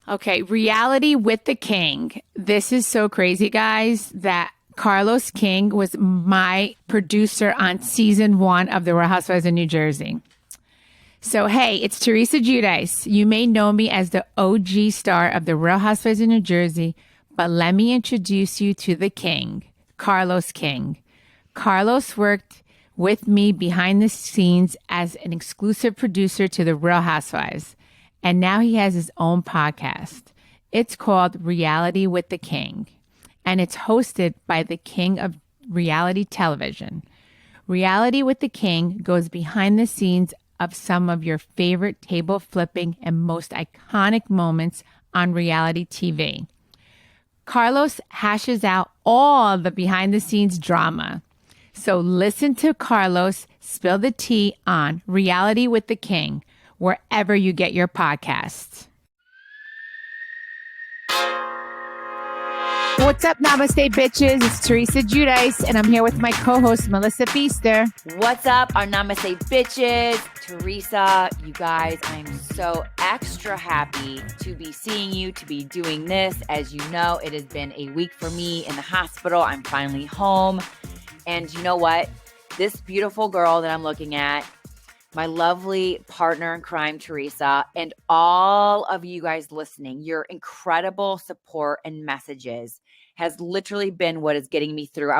Okay, reality with the king. This is so crazy, guys, that Carlos King was my producer on season 1 of The Real Housewives of New Jersey. So, hey, it's Teresa Giudice. You may know me as the OG star of The Real Housewives of New Jersey, but let me introduce you to the king, Carlos King. Carlos worked with me behind the scenes as an exclusive producer to The Real Housewives. And now he has his own podcast. It's called Reality with the King. And it's hosted by the king of reality television. Reality with the King goes behind the scenes of some of your favorite table flipping and most iconic moments on reality TV. Carlos hashes out all the behind the scenes drama. So listen to Carlos spill the tea on Reality with the King, wherever you get your podcasts. What's up, Namaste, bitches? It's Teresa Giudice, and I'm here with my co-host, Melissa Feaster. What's up, our Namaste, bitches? Teresa, you guys, I'm so extra happy to be seeing you, to be doing this. As you know, it has been a week for me in the hospital. I'm finally home. And you know what? This beautiful girl that I'm looking at, my lovely partner in crime, Teresa, and all of you guys listening, your incredible support and messages has literally been what is getting me through.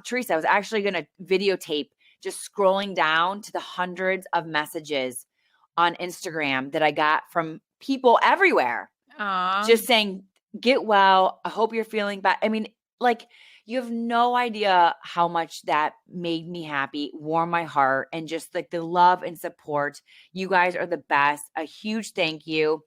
Teresa, I was actually going to videotape just scrolling down to the hundreds of messages on Instagram that I got from people everywhere. Aww. Just saying, get well. I hope you're feeling better. I mean, like, you have no idea how much that made me happy, warmed my heart, and just like the love and support. You guys are the best. A huge thank you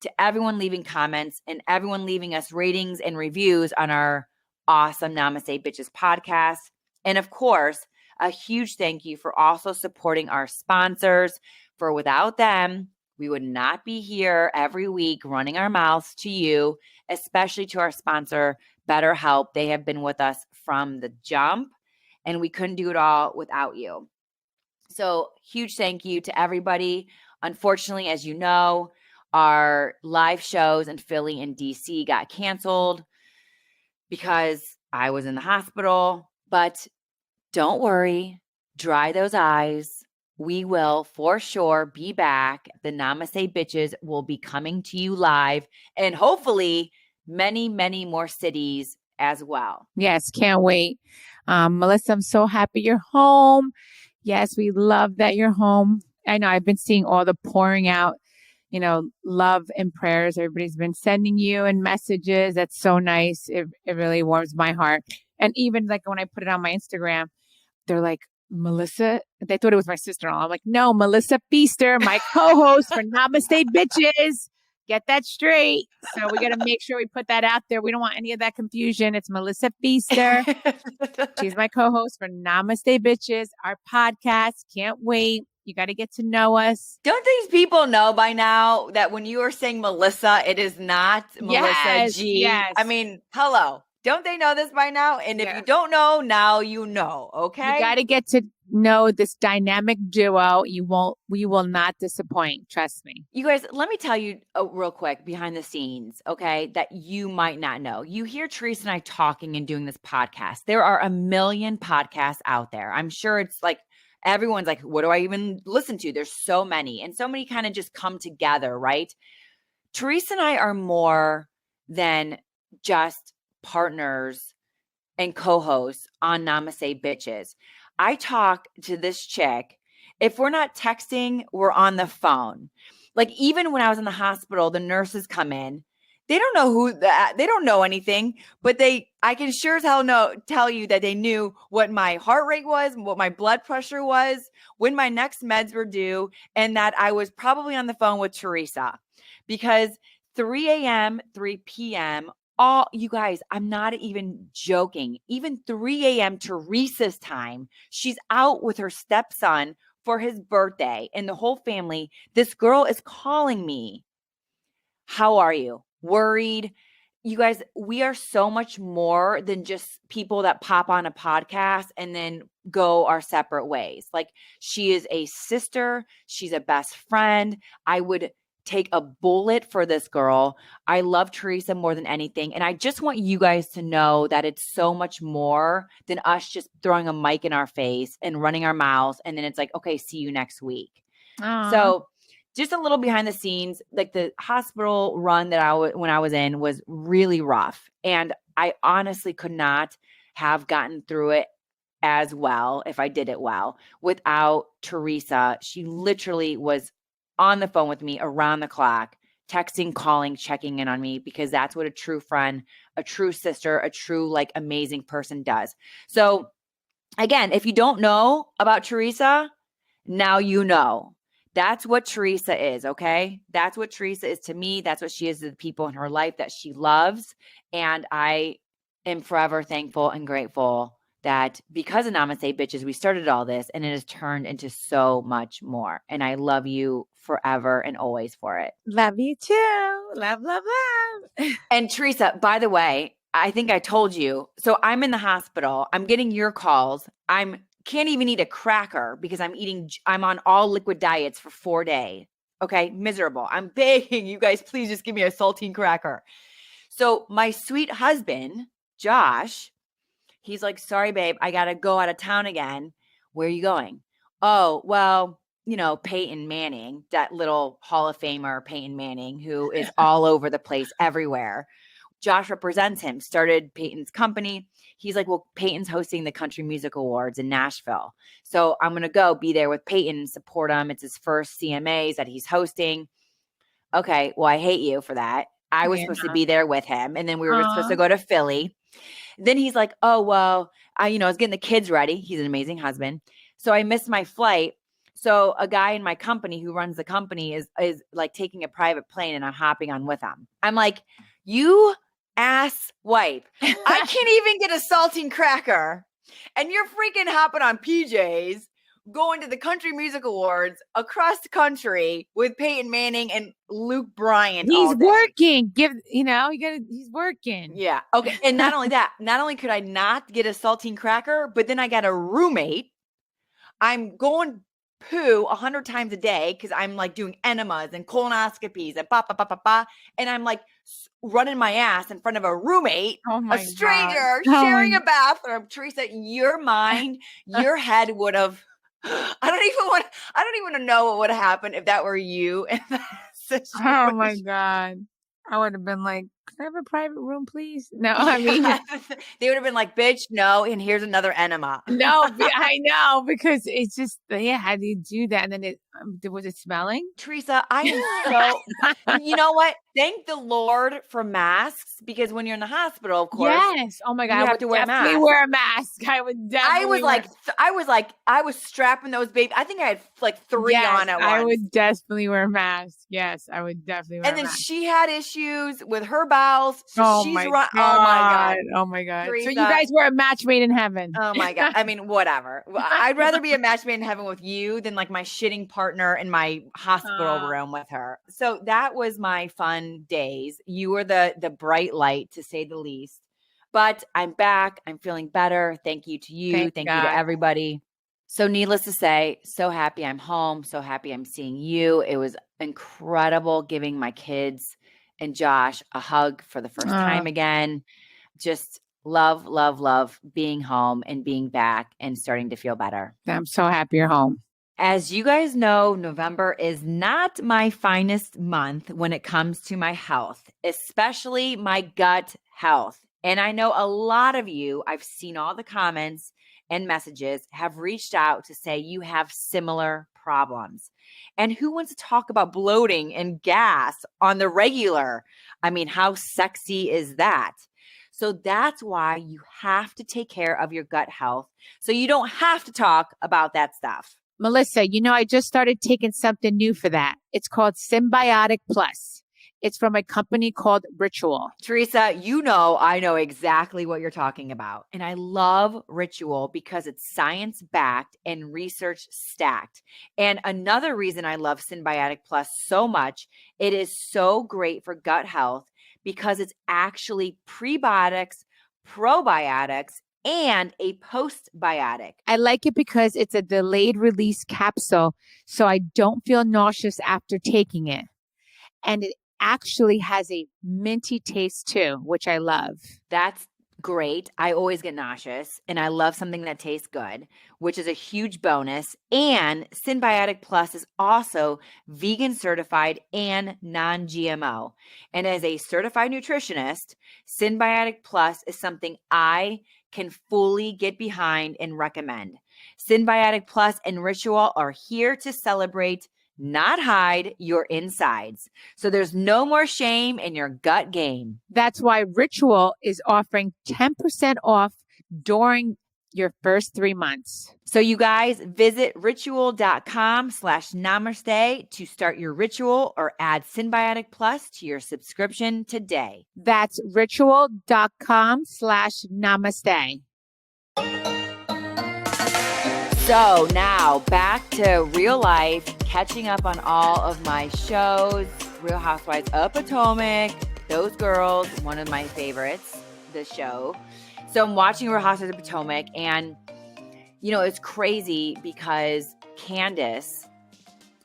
to everyone leaving comments and everyone leaving us ratings and reviews on our awesome Namaste Bitches podcast. And of course, a huge thank you for also supporting our sponsors. For without them, we would not be here every week running our mouths to you, especially to our sponsor, BetterHelp. They have been with us from the jump, and we couldn't do it all without you. So huge thank you to everybody. Unfortunately, as you know, our live shows in Philly and DC got canceled because I was in the hospital. But don't worry, dry those eyes. We will for sure be back. The Namaste Bitches will be coming to you live, and hopefully many, many more cities as well. Yes, can't wait. Melissa, I'm so happy you're home. Yes, we love that you're home. I know I've been seeing all the pouring out, love and prayers. Everybody's been sending you and messages. That's so nice. It really warms my heart. And even like when I put it on my Instagram, they're like, Melissa, they thought it was my sister-in-law. I'm like, no, Melissa Feaster, my co-host for Namaste Bitches. Get that straight. So we got to make sure we put that out there. We don't want any of that confusion. It's Melissa Feaster. She's my co-host for Namaste Bitches, our podcast. Can't wait. You got to get to know us. Don't these people know by now that when you are saying Melissa, it is not Melissa G? Yes. I mean, hello. Don't they know this by now? And if you don't know, now you know, okay? You got to get to know this dynamic duo. We will not disappoint. Trust me. You guys, let me tell you real quick behind the scenes, okay, that you might not know. You hear Teresa and I talking and doing this podcast. There are a million podcasts out there. I'm sure it's like everyone's like, what do I even listen to? There's so many, and so many kind of just come together, right? Teresa and I are more than just partners and co-hosts on Namaste Bitches. I talk to this chick. If we're not texting, we're on the phone. Like even when I was in the hospital, the nurses come in. They don't know they don't know anything, but I can sure as hell tell you that they knew what my heart rate was, what my blood pressure was, when my next meds were due, and that I was probably on the phone with Teresa because 3 a.m., 3 p.m., you guys, I'm not even joking. Even 3 a.m. Teresa's time, she's out with her stepson for his birthday and the whole family. This girl is calling me. How are you? Worried? You guys, we are so much more than just people that pop on a podcast and then go our separate ways. Like she is a sister. She's a best friend. I would take a bullet for this girl. I love Teresa more than anything. And I just want you guys to know that it's so much more than us just throwing a mic in our face and running our mouths. And then it's like, okay, see you next week. So just a little behind the scenes, like the hospital run that when I was in was really rough. And I honestly could not have gotten through it as well if I did it well without Teresa. She literally was on the phone with me around the clock, texting, calling, checking in on me, because that's what a true friend, a true sister, a true like amazing person does. So again, if you don't know about Teresa, now you know. That's what Teresa is, okay? That's what Teresa is to me. That's what she is to the people in her life that she loves. And I am forever thankful and grateful that because of Namaste Bitches, we started all this and it has turned into so much more. And I love you forever and always for it. Love you too. Love, love, love. And Teresa, by the way, I think I told you. So I'm in the hospital. I'm getting your calls. Can't even eat a cracker because I'm on all liquid diets for 4 days. Okay. Miserable. I'm begging you guys, please just give me a saltine cracker. So my sweet husband, Josh, he's like, sorry, babe, I got to go out of town again. Where are you going? Oh, well, Peyton Manning, that little Hall of Famer, Peyton Manning, who is all over the place everywhere. Josh represents him, started Peyton's company. He's like, well, Peyton's hosting the Country Music Awards in Nashville. So I'm going to be there with Peyton and support him. It's his first CMAs that he's hosting. Okay, well, I hate you for that. I was supposed to be there with him. And then we were supposed to go to Philly. Then he's like, oh, well, I was getting the kids ready. He's an amazing husband. So I missed my flight. So a guy in my company who runs the company is like taking a private plane and I'm hopping on with him. I'm like, you ass wipe. I can't even get a saltine cracker. And you're freaking hopping on PJs, going to the Country Music Awards across the country with Peyton Manning and Luke Bryan. He's working. He's working. Yeah. Okay. And not only that, not only could I not get a saltine cracker, but then I got a roommate. I'm going poo 100 times a day because I'm like doing enemas and colonoscopies and and I'm like running my ass in front of a roommate, a stranger sharing a bathroom. Teresa, your mind, your head would have. I don't even want to know what would have happened if that were you in that situation. Oh my God. I would have been like, can I have a private room, please? No, I mean, they would have been like, bitch, no, and here's another enema. No, I know, because it's just, how do you do that? And then was it smelling? Teresa, I am so, you know what? Thank the Lord for masks, because when you're in the hospital, of course. Yes. Oh my God. You have to wear a mask. Wear a mask. I would definitely I was strapping those babies. I think I had like 3 on at once. I would definitely wear a mask. Yes, I would definitely wear a mask. And then she had issues with her bowels. So oh my God. Oh my God. Teresa, so you guys were a match made in heaven. Oh my God. I mean, whatever. I'd rather be a match made in heaven with you than like my shitting partner in my hospital room with her. So that was my fun days. You were the bright light, to say the least. But I'm back. I'm feeling better. Thank you to you. Thank you to everybody. So needless to say, so happy I'm home. So happy I'm seeing you. It was incredible giving my kids and Josh a hug for the first time again. Just love, love, love being home and being back and starting to feel better. I'm so happy you're home. As you guys know, November is not my finest month when it comes to my health, especially my gut health. And I know a lot of you, I've seen all the comments and messages, have reached out to say you have similar problems. And who wants to talk about bloating and gas on the regular? I mean, how sexy is that? So that's why you have to take care of your gut health so you don't have to talk about that stuff. Melissa, I just started taking something new for that. It's called Symbiotic Plus. It's from a company called Ritual. Teresa, I know exactly what you're talking about. And I love Ritual because it's science-backed and research-stacked. And another reason I love Symbiotic Plus so much, it is so great for gut health because it's actually prebiotics, probiotics, and a postbiotic. I like it because it's a delayed release capsule, so I don't feel nauseous after taking it. And it actually has a minty taste too, which I love. That's great. I always get nauseous and I love something that tastes good, which is a huge bonus. And Synbiotic Plus is also vegan certified and non-GMO. And as a certified nutritionist, Synbiotic Plus is something I can fully get behind and recommend. Synbiotic Plus and Ritual are here to celebrate, not hide your insides. So there's no more shame in your gut game. That's why Ritual is offering 10% off during your first 3 months. So you guys visit ritual.com/namaste to start your ritual or add Synbiotic Plus to your subscription today. That's ritual.com/namaste. So now back to real life, catching up on all of my shows. Real Housewives of Potomac, those girls, one of my favorites, the show. So I'm watching Real Housewives of Potomac, and you know, it's crazy because Candace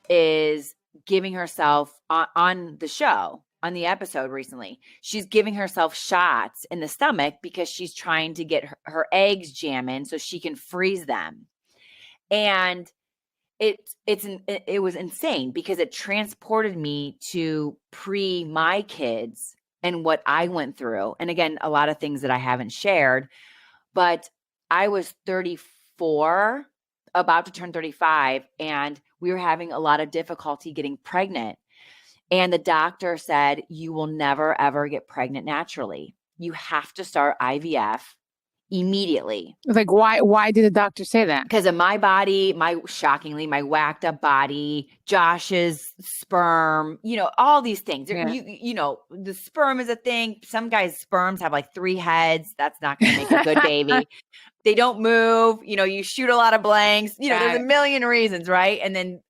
is giving herself on the show, on the episode recently, she's giving herself shots in the stomach because she's trying to get her eggs jamming so she can freeze them. And it was insane because it transported me to my kids and what I went through. And again, a lot of things that I haven't shared, but I was 34, about to turn 35, and we were having a lot of difficulty getting pregnant. And the doctor said, you will never, ever get pregnant naturally. You have to start IVF immediately. Like, why did the doctor say that? Because of my body, shockingly, my whacked up body, Josh's sperm, you know, all these things. Yeah. You know, the sperm is a thing. Some guys' sperms have like 3 heads. That's not going to make a good baby. They don't move. You know, you shoot a lot of blanks. You know, there's a million reasons, right? And then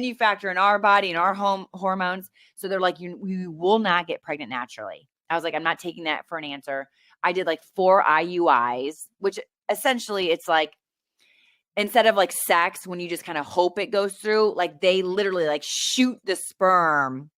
you factor in our body and our hormones. So they're like, you will not get pregnant naturally. I was like, I'm not taking that for an answer. I did like 4 IUIs, which essentially it's like, instead of like sex, when you just kind of hope it goes through, like they literally like shoot the sperm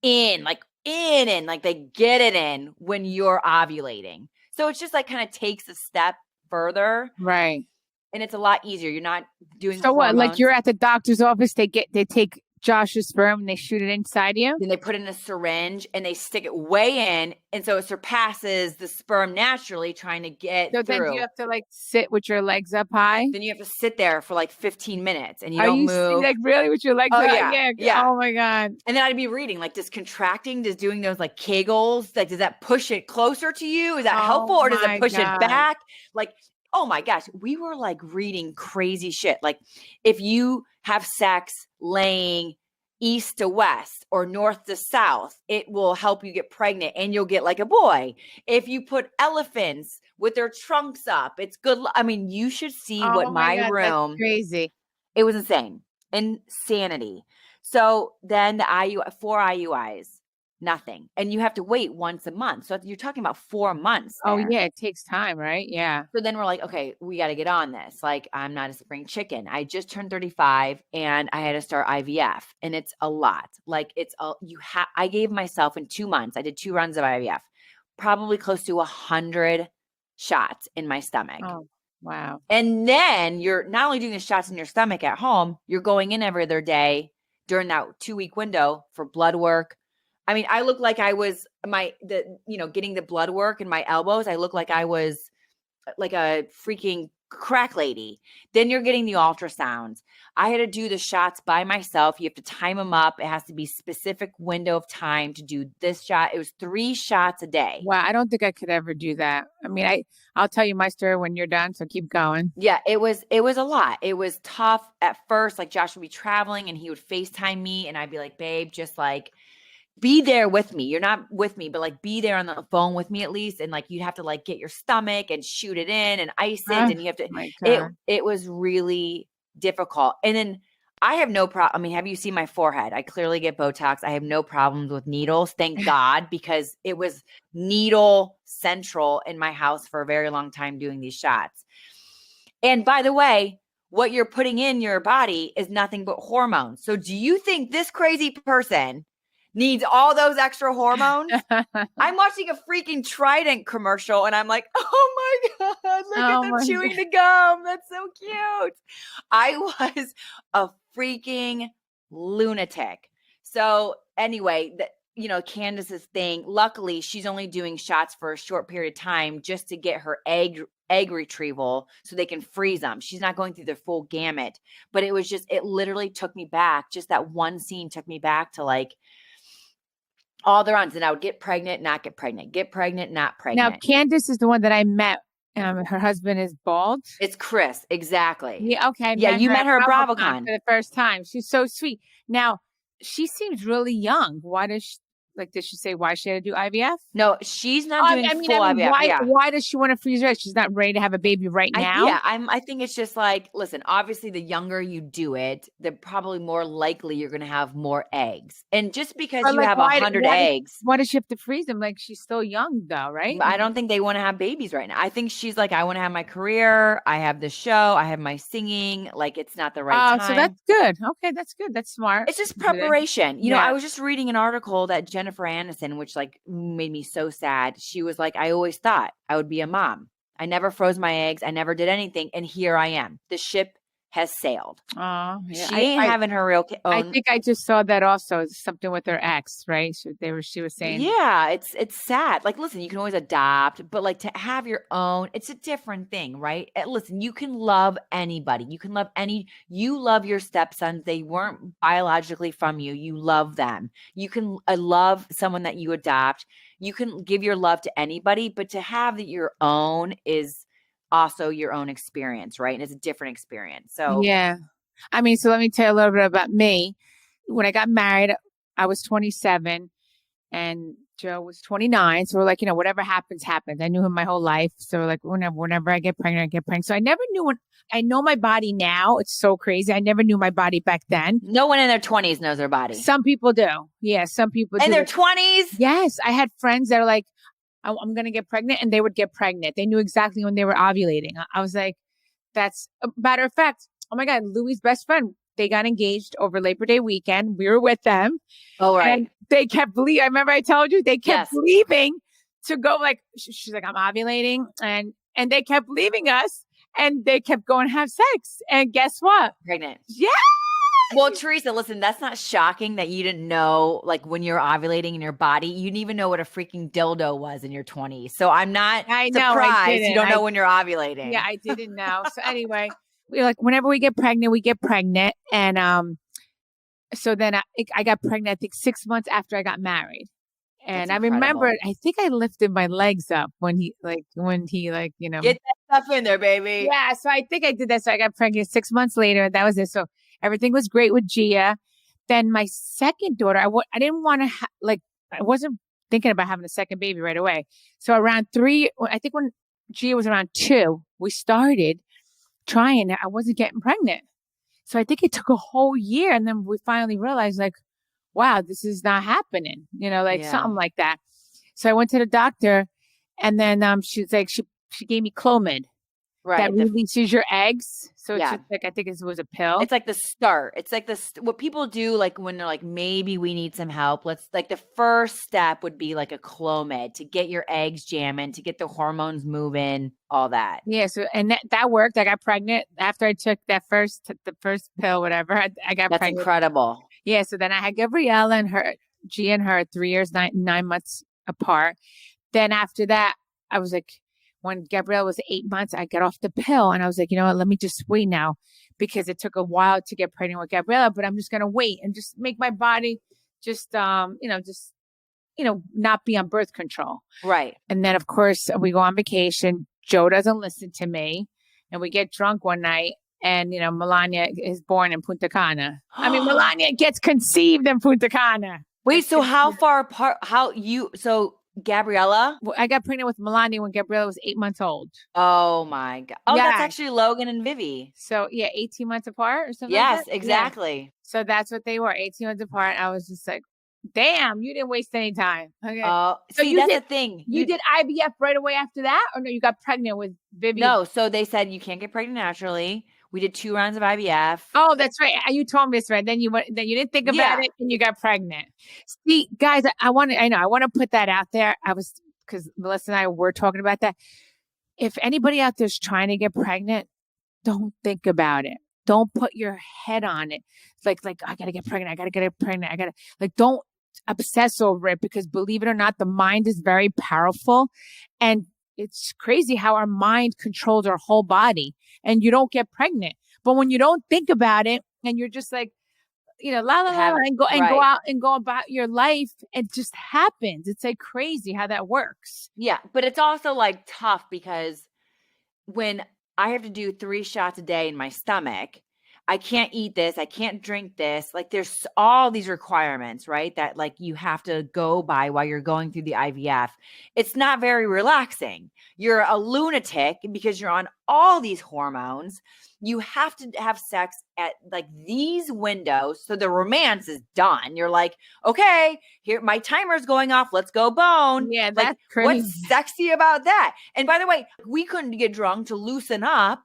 in, like they get it in when you're ovulating. So it's just like kind of takes a step further. Right. And it's a lot easier. You're not doing So hormones. what, like you're at the doctor's office, they take Josh's sperm and they shoot it inside you? Then they put it in a syringe and they stick it way in. And so it surpasses the sperm naturally trying to get through. Then you have to like sit with your legs up high? Then you have to sit there for like 15 minutes and you Are don't you move. Like really with your legs up? Yeah. Oh my God. And then I'd be reading, like, does contracting, does doing those like Kegels, like, does that push it closer to you? Is that helpful or does it push it back? Like, oh my gosh, we were like reading crazy shit. Like if you have sex laying east to west or north to south, it will help you get pregnant and you'll get like a boy. If you put elephants with their trunks up, it's good. I mean, you should see what my room. That's crazy. It was insane. Insanity. So then the 4 IUIs. Nothing. And you have to wait once a month. So you're talking about 4 months. Oh yeah. It takes time, right? Yeah. So then we're like, okay, we got to get on this. Like, I'm not a spring chicken. I just turned 35 and I had to start IVF and it's a lot. Like I gave myself in 2 months, I did 2 runs of IVF, probably close to 100 shots in my stomach. Oh, wow. And then you're not only doing the shots in your stomach at home, you're going in every other day during that 2-week window for blood work. I mean, I look like I was getting the blood work in my elbows. I look like I was like a freaking crack lady. Then you're getting the ultrasounds. I had to do the shots by myself. You have to time them up. It has to be specific window of time to do this shot. It was 3 shots a day. Wow. I don't think I could ever do that. I mean, I'll tell you my story when you're done. So keep going. Yeah, it was a lot. It was tough at first. Like Josh would be traveling and he would FaceTime me and I'd be like, babe, just like, be there with me. You're not with me, but like be there on the phone with me at least. And like, you'd have to like get your stomach and shoot it in and ice it. And you have to, it was really difficult. And then I have no problem. I mean, have you seen my forehead? I clearly get Botox. I have no problems with needles. Thank God, because it was needle central in my house for a very long time doing these shots. And by the way, what you're putting in your body is nothing but hormones. So do you think this crazy person needs all those extra hormones. I'm watching a freaking Trident commercial and I'm like, oh my God, look at them chewing the gum. That's so cute. I was a freaking lunatic. So anyway, Candace's thing, luckily she's only doing shots for a short period of time just to get her egg retrieval so they can freeze them. She's not going through the full gamut, but it literally took me back. Just that one scene took me back to like all the runs, and I would get pregnant, not get pregnant, get pregnant, not pregnant. Now, Candace is the one that I met. Her husband is bald. It's Chris. Exactly. Yeah. Okay. Yeah. You met her at BravoCon for the first time. She's so sweet. Now, she seems really young. Why does she, did she say why she had to do IVF? No, she's not doing full IVF. Why does she want to freeze her eggs? She's not ready to have a baby right now? I think it's just like, listen, obviously the younger you do it, the probably more likely you're going to have more eggs. And just because you have 100 eggs. Why does she have to freeze them? Like, she's still young though, right? I don't think they want to have babies right now. I think she's like, I want to have my career. I have the show. I have my singing. Like, it's not the right time. So that's good. Okay, that's good. That's smart. It's just preparation. You know, I was just reading an article that Jennifer Aniston, which like made me so sad. She was like, I always thought I would be a mom. I never froze my eggs. I never did anything. And here I am. The ship has sailed. Oh, yeah. She ain't having her real own. I think I just saw that also. It's something with her ex, right? She was saying. Yeah, it's sad. Like, listen, you can always adopt, but like to have your own, it's a different thing, right? Listen, you can love anybody. You love your stepsons. They weren't biologically from you. You love them. You can love someone that you adopt. You can give your love to anybody, but to have your own is also your own experience, right? And it's a different experience. So yeah. I mean, so let me tell you a little bit about me. When I got married, I was 27 and Joe was 29. So we're like, whatever happens, happens. I knew him my whole life. So we're like, whenever I get pregnant, I get pregnant. So I never knew I know my body now. It's so crazy. I never knew my body back then. No one in their 20s knows their body. Some people do. Yeah, some people do. In their 20s? Yes. I had friends that are like, I'm going to get pregnant, and they would get pregnant. They knew exactly when they were ovulating. I was like, that's a matter of fact. Oh my God, Louis' best friend, they got engaged over Labor Day weekend. We were with them. Oh, right. And they kept leaving. I remember I told you they kept leaving to go like, she's like, I'm ovulating. And they kept leaving us and they kept going to have sex. And guess what? Pregnant. Yeah. Well, Teresa, listen, that's not shocking that you didn't know, like when you're ovulating in your body, you didn't even know what a freaking dildo was in your 20s. So I'm not surprised you don't know when you're ovulating. Yeah, I didn't know. So anyway, we're like, whenever we get pregnant, we get pregnant. And so then I got pregnant, I think 6 months after I got married. And I remember, I think I lifted my legs up when he get that stuff in there, baby. Yeah. So I think I did that. So I got pregnant 6 months later. That was it. So everything was great with Gia. Then my second daughter, I didn't want to I wasn't thinking about having a second baby right away. So around 3, I think when Gia was around 2, we started trying it. I wasn't getting pregnant. So I think it took a whole year. And then we finally realized like, wow, this is not happening, something like that. So I went to the doctor and then she was like, she gave me Clomid. Right. That releases your eggs. So it's just like, I think it was a pill. It's like the start. It's like what people do, like when they're like, maybe we need some help. The first step would be like a Clomid to get your eggs jamming, to get the hormones moving, all that. Yeah. So, and that worked. I got pregnant after I took the first pill, whatever. I got pregnant. That's incredible. Yeah. So then I had Gabriella and Gia and her 3 years, 9 months apart. Then after that, I was like, when Gabrielle was 8 months, I got off the pill and I was like, you know what, let me just wait now because it took a while to get pregnant with Gabriella, but I'm just going to wait and just make my body not be on birth control. Right. And then of course we go on vacation. Joe doesn't listen to me and we get drunk one night and, Melania is born in Punta Cana. I mean, Melania gets conceived in Punta Cana. Wait, so how far apart, Gabriella? I got pregnant with Melania when Gabriella was 8 months old. Oh my God. Oh, yeah. That's actually Logan and Vivi. So 18 months apart or something. Yes, like that? Exactly. Yeah. So that's what they were, 18 months apart. I was just like, damn, you didn't waste any time. Okay. So that's the thing. You did IVF right away after that? Or no, you got pregnant with Vivi? No, so they said you can't get pregnant naturally. We did 2 rounds of IVF. Oh, that's right. You told me this, right? Then you didn't think about it and you got pregnant. See, guys, I want to put that out there. Because Melissa and I were talking about that. If anybody out there's trying to get pregnant, don't think about it. Don't put your head on it. It's like I gotta get pregnant. I gotta get pregnant. Don't obsess over it, because believe it or not, the mind is very powerful, and it's crazy how our mind controls our whole body, and you don't get pregnant. But when you don't think about it and you're just like, la la la, and go out and go about your life, it just happens. It's like crazy how that works. Yeah, but it's also like tough because when I have to do 3 shots a day in my stomach, I can't eat this, I can't drink this. Like there's all these requirements, right? That like you have to go by while you're going through the IVF. It's not very relaxing. You're a lunatic because you're on all these hormones. You have to have sex at like these windows. So the romance is done. You're like, okay, here, my timer's going off. Let's go bone. Yeah, like, that's crazy. What's sexy about that? And by the way, we couldn't get drunk to loosen up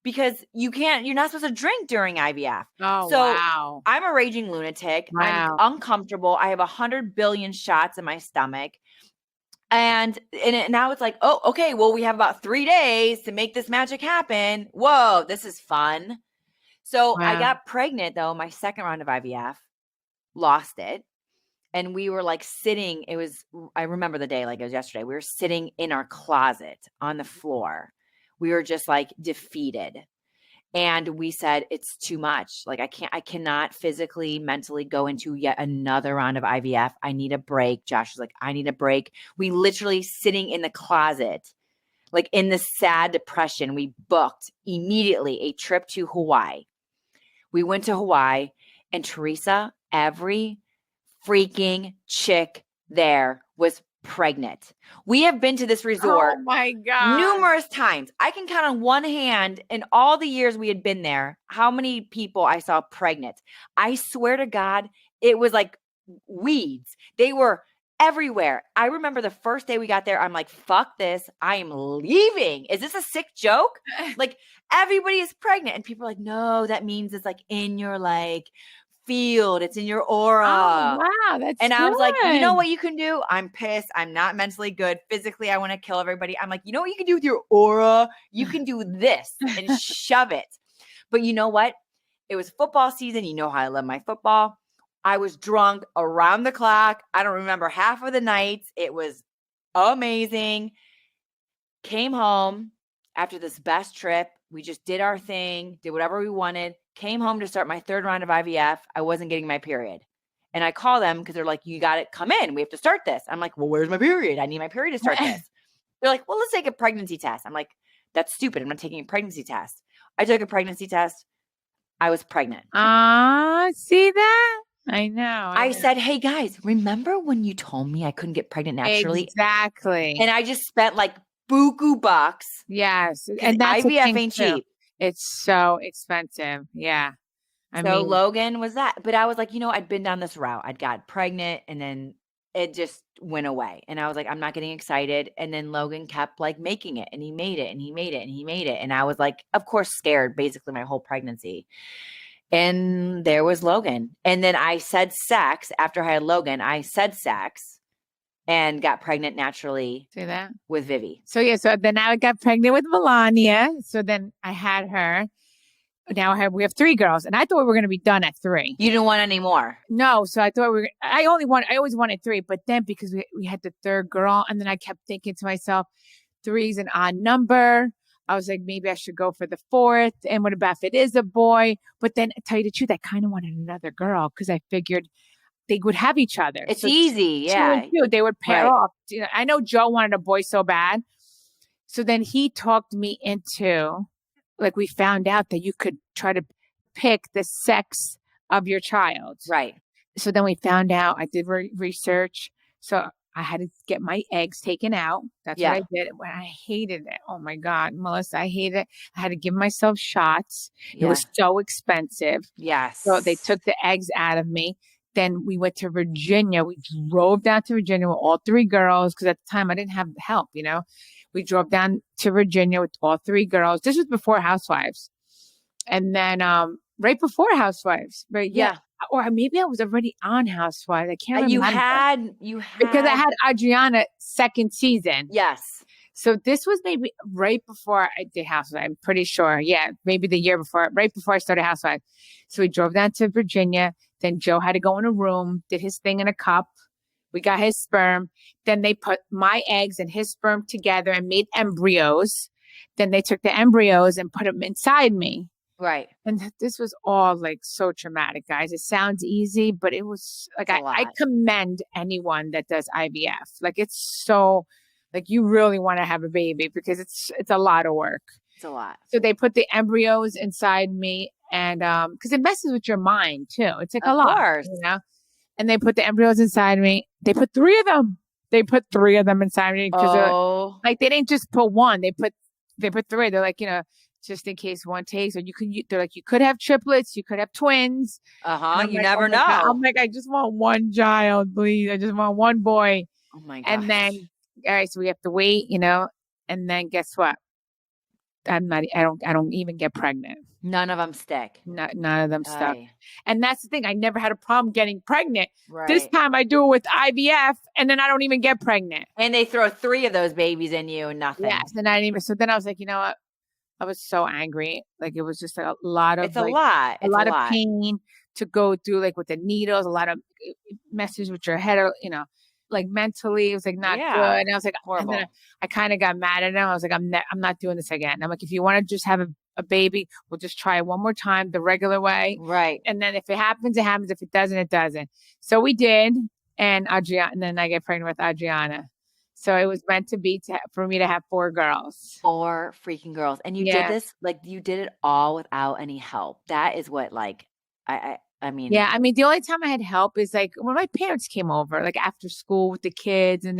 because you're not supposed to drink during IVF. Oh, so wow. I'm a raging lunatic. Wow. I'm uncomfortable. I have 100 billion shots in my stomach. And now it's like, oh, okay, well, we have about 3 days to make this magic happen. Whoa, this is fun. So I got pregnant, though, my second round of IVF, lost it. And we were like sitting, I remember the day like it was yesterday. We were sitting in our closet on the floor. We were just like defeated. And we said, it's too much. Like I cannot physically, mentally go into yet another round of IVF. I need a break. Josh was like, I need a break. We literally sitting in the closet, like in this sad depression, we booked immediately a trip to Hawaii. We went to Hawaii, and Teresa, every freaking chick there was pregnant. We have been to this resort numerous times. I can count on one hand in all the years we had been there how many people I saw pregnant. I swear to God, it was like weeds. They were everywhere. I remember the first day we got there, I'm like, fuck this. I am leaving. Is this a sick joke? Like everybody is pregnant. And people are like, no, that means it's like in your like field. It's in your aura. Oh, wow. That's and good. I was like, you know what you can do? I'm pissed. I'm not mentally good. Physically, I want to kill everybody. I'm like, you know what you can do with your aura? You can do this and shove it. But you know what? It was football season. You know how I love my football. I was drunk around the clock. I don't remember half of the nights. It was amazing. Came home after this best trip. We just did our thing, did whatever we wanted. Came home to start my 3rd round of IVF. I wasn't getting my period. And I call them because they're like, you got to come in. We have to start this. I'm like, well, where's my period? I need my period to start this. They're like, well, let's take a pregnancy test. I'm like, that's stupid. I'm not taking a pregnancy test. I took a pregnancy test. I was pregnant. See that? I know. I said, hey guys, remember when you told me I couldn't get pregnant naturally? Exactly. And I just spent like buku bucks. Yes. And that's IVF ain't cheap. It's so expensive. Yeah. I mean, Logan was that. But I was like, I'd been down this route. I'd got pregnant and then it just went away. And I was like, I'm not getting excited. And then Logan kept like making it, and he made it, and he made it, and he made it. And I was like, of course, scared basically my whole pregnancy. And there was Logan. And then I said sex after I had Logan. I said sex and got pregnant naturally. See that? With Vivi. So so then I got pregnant with Melania. So then I had her. Now we have 3 girls, and I thought we were going to be done at 3. You didn't want any more? No. So I thought I always wanted 3, but then because we had the 3rd girl, and then I kept thinking to myself, 3 is an odd number. I was like, maybe I should go for the 4th. And what about if it is a boy? But then, to tell you the truth, I kind of wanted another girl because I figured they would have each other. It's easy. Yeah. 2 and 2, they would pair off. I know Joe wanted a boy so bad. So then he talked me into, like, we found out that you could try to pick the sex of your child. Right. So then we found out, I did research. So I had to get my eggs taken out. That's what I did. I hated it. Oh my God, Melissa, I hated it. I had to give myself shots. It was so expensive. Yes. So they took the eggs out of me. Then we went to Virginia. We drove down to Virginia with all 3 girls because at the time I didn't have help, We drove down to Virginia with all 3 girls. This was before Housewives. And then right before Housewives, but yeah. Yeah. Or maybe I was already on Housewives. I can't You remember. had Because I had Adriana second season. Yes. So this was maybe right before I did Housewives. I'm pretty sure. Yeah, maybe the year before, right before I started Housewives. So we drove down to Virginia. Then Joe had to go in a room, did his thing in a cup. We got his sperm. Then they put my eggs and his sperm together and made embryos. Then they took the embryos and put them inside me. Right. And this was all like so traumatic, guys. It sounds easy, but it was like, I commend anyone that does IVF. Like it's so, like you really want to have a baby because it's a lot of work. It's a lot. So they put the embryos inside me and, cause it messes with your mind too. It's like Of a lot, course. you know? And they put the embryos inside me. They put 3 of them. They put 3 of them inside me. Cause like they didn't just put 1. They put 3. They're like, you know, just in case one takes, or they're like, you could have triplets, you could have twins. You like, never know. God. I'm like, I just want 1 child, please. I just want 1 boy. Oh my gosh. And then, all right, so we have to wait, you know, and then guess what? I don't even get pregnant. None of them stick. None of them stuck. And that's the thing. I never had a problem getting pregnant. Right. This time I do it with IVF and then I don't even get pregnant. And they throw 3 of those babies in you and nothing. Yes. And I didn't even, so then I was like, you know what? I was so angry. Like it was just a lot of, it's a lot of pain to go through, like with the needles, a lot of messes with your head, you know, like mentally it was like not good. And I was like, horrible. And then I kind of got mad at him. I was like, I'm not doing this again. And I'm like, if you want to just have a baby, we'll just try it one more time the regular way. Right. And then if it happens, it happens. If it doesn't, it doesn't. So we did. And then I get pregnant with Adriana. So it was meant to be for me to have 4 girls. 4 freaking girls. And you did this, like you did it all without any help. That is what like, I mean. Yeah. I mean, the only time I had help is like when my parents came over, like after school with the kids and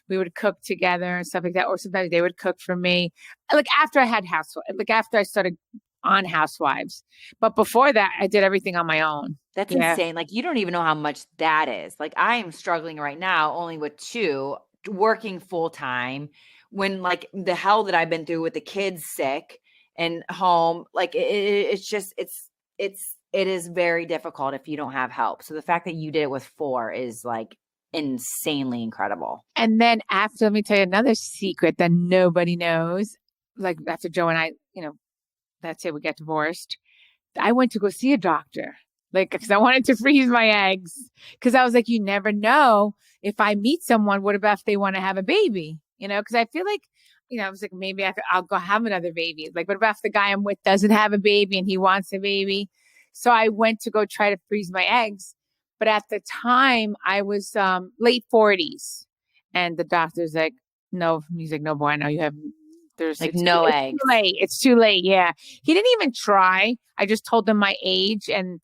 we would cook together and stuff like that. Or sometimes they would cook for me. Like after I had after I started on Housewives. But before that, I did everything on my own. That's insane. Like you don't even know how much that is. Like I am struggling right now only with 2. Working full time when like the hell that I've been through with the kids sick and home, like it's just, it is very difficult if you don't have help. So the fact that you did it with 4 is like insanely incredible. And then after, let me tell you another secret that nobody knows. Like after Joe and I, you know, that's it. We got divorced. I went to go see a doctor. Like, because I wanted to freeze my eggs. Because I was like, you never know if I meet someone, what about if they want to have a baby? You know, because I feel like, you know, I was like, maybe I'll go have another baby. Like, what about if the guy I'm with doesn't have a baby and he wants a baby? So I went to go try to freeze my eggs. But at the time, I was late 40s. And the doctor's like, no, he's like, no, boy, I know you have, there's like no eggs. It's too late. Yeah. He didn't even try. I just told them my age and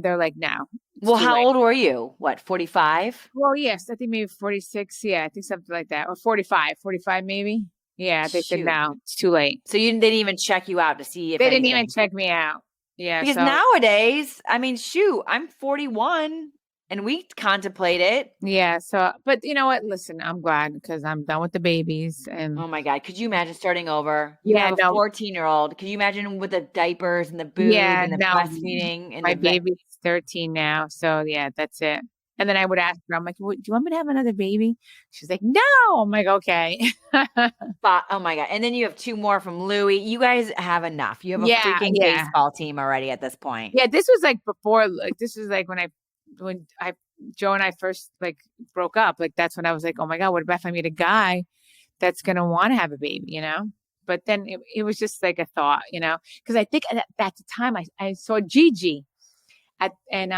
they're like, no. Well, how old were you? What, 45? Well, yes, I think maybe 46. Yeah, I think something like that. Or 45 maybe. Yeah, they said no, it's too late. So they didn't even check you out to see if they didn't even check me out. Yeah. Because nowadays, I mean, shoot, I'm 41 and we contemplate it. Yeah. So, but you know what? Listen, I'm glad because I'm done with the babies. And oh my God, could you imagine starting over? You have a 14-year-old. Could you imagine with the diapers and the boobs and the breastfeeding? And my baby's 13 now. So yeah, that's it. And then I would ask her, I'm like, do you want me to have another baby? She's like, no. I'm like, okay. Oh my God. And then you have 2 more from Louis. You guys have enough. You have a freaking baseball team already at this point. Yeah. This was like before, like, this was like when Joe and I first like broke up. Like, that's when I was like, oh my God, what about if I meet a guy that's going to want to have a baby, you know? But then it was just like a thought, you know, because I think at the time I saw Gigi and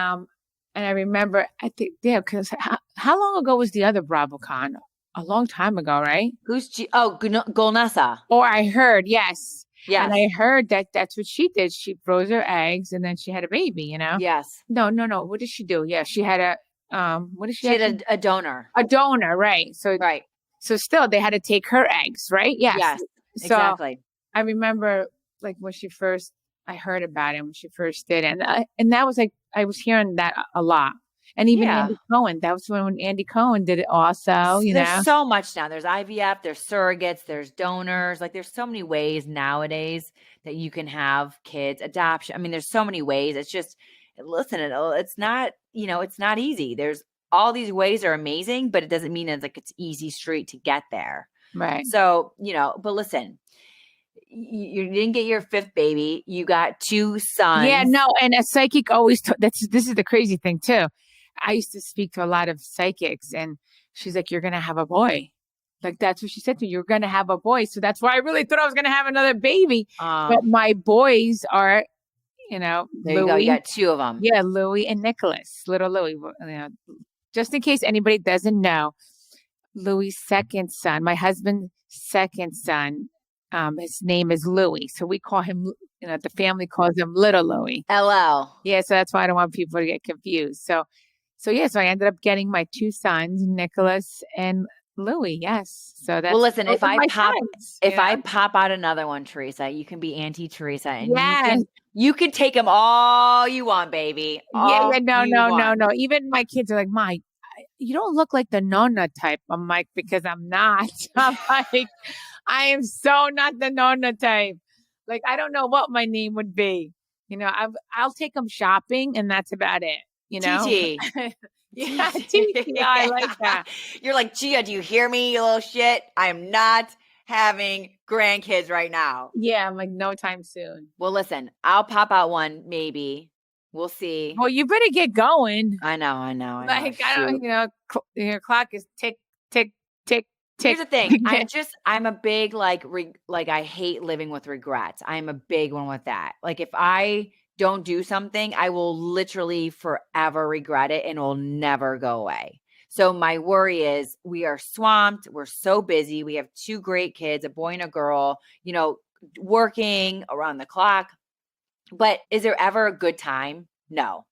I remember, I think, yeah, because how long ago was the other BravoCon? A long time ago, right? Who's Golnessa? Or I heard, yes. Yes. And I heard that's what she did. She froze her eggs and then she had a baby, you know? Yes. No. What did she do? Yeah, she had what did she had? She had a donor. A donor, right. So, right. So still, they had to take her eggs, right? Yes. Yes, so exactly. I remember, like, I heard about it when she first did it. And that was like, I was hearing that a lot. And even Yeah. Andy Cohen, that was when Andy Cohen did it also, There's so much now. There's IVF, there's surrogates, there's donors. Like there's so many ways nowadays that you can have kids, adoption. I mean, there's so many ways. It's just, listen, it's not, it's not easy. There's all these ways are amazing, but it doesn't mean it's easy street to get there. Right. So, but listen, you didn't get your fifth baby. You got two sons. Yeah, no. And a psychic always, this is the crazy thing too. I used to speak to a lot of psychics and she's like, you're going to have a boy. Like, that's what she said to me. You're going to have a boy. So that's why I really thought I was going to have another baby. But my boys are, there Louis, you go. You got two of them. Yeah, Louis and Nicholas, little Louis. Just in case anybody doesn't know, Louis' second son, my husband's second son, his name is Louis. So we call him, the family calls him Little Louis. LL. Yeah, so that's why I don't want people to get confused. So I ended up getting my two sons, Nicholas and Louis. Yes. So that's, well, listen, if I pop out another one, Teresa, you can be Auntie Teresa, and you can take them all you want, baby. No. Even my kids are like, "Ma, you don't look like the Nonna type." I'm like, because I'm not. I'm like, I am so not the Nonna type. Like, I don't know what my name would be. I'll take them shopping, and that's about it. TT. Yeah, TT. I like that. You're like, Gia, do you hear me, you little shit? I am not having grandkids right now. Yeah, I'm like, no time soon. Well, listen, I'll pop out one, maybe. We'll see. Well, you better get going. I know. Like, I don't, your clock is tick, tick, tick, tick. Here's the thing. I'm a big, I hate living with regrets. I'm a big one with that. Like, if I don't do something, I will literally forever regret it and it will never go away. So my worry is we are swamped. We're so busy. We have two great kids, a boy and a girl, working around the clock. But is there ever a good time? No.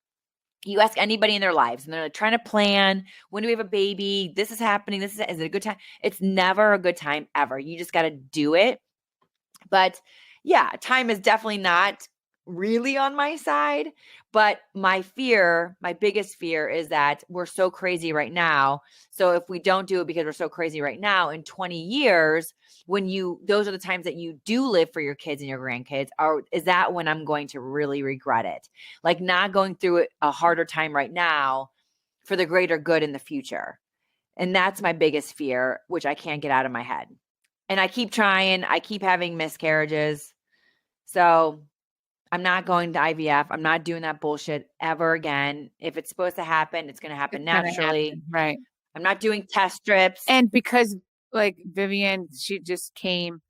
You ask anybody in their lives and they're trying to plan, when do we have a baby? This is happening. Is it a good time? It's never a good time ever. You just got to do it. But yeah, time is definitely not really on my side. But my biggest fear is that we're so crazy right now. So if we don't do it because we're so crazy right now, in 20 years, those are the times that you do live for your kids and your grandkids, is that when I'm going to really regret it? Like, not going through a harder time right now for the greater good in the future. And that's my biggest fear, which I can't get out of my head. And I keep trying. I keep having miscarriages. So I'm not going to IVF. I'm not doing that bullshit ever again. If it's supposed to happen, it's going to happen naturally. Right. I'm not doing test strips. And because, like, Vivian, she just came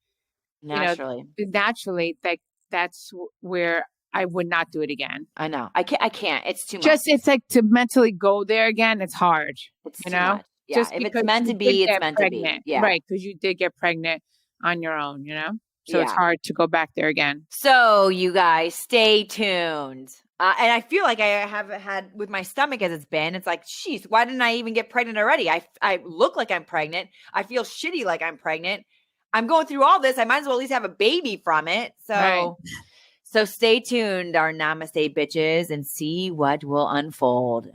naturally. Naturally, like, that's where I would not do it again. I know. I can't. It's too much. Just, it's like to mentally go there again. It's hard. It's too much. Yeah. Just if it's meant to be, it's meant to be. Yeah. Right. Because you did get pregnant on your own, So it's hard to go back there again. So you guys, stay tuned. And I feel like I haven't had with my stomach as it's been. It's like, geez, why didn't I even get pregnant already? I look like I'm pregnant. I feel shitty like I'm pregnant. I'm going through all this. I might as well at least have a baby from it. So, So stay tuned, our Namaste bitches, and see what will unfold.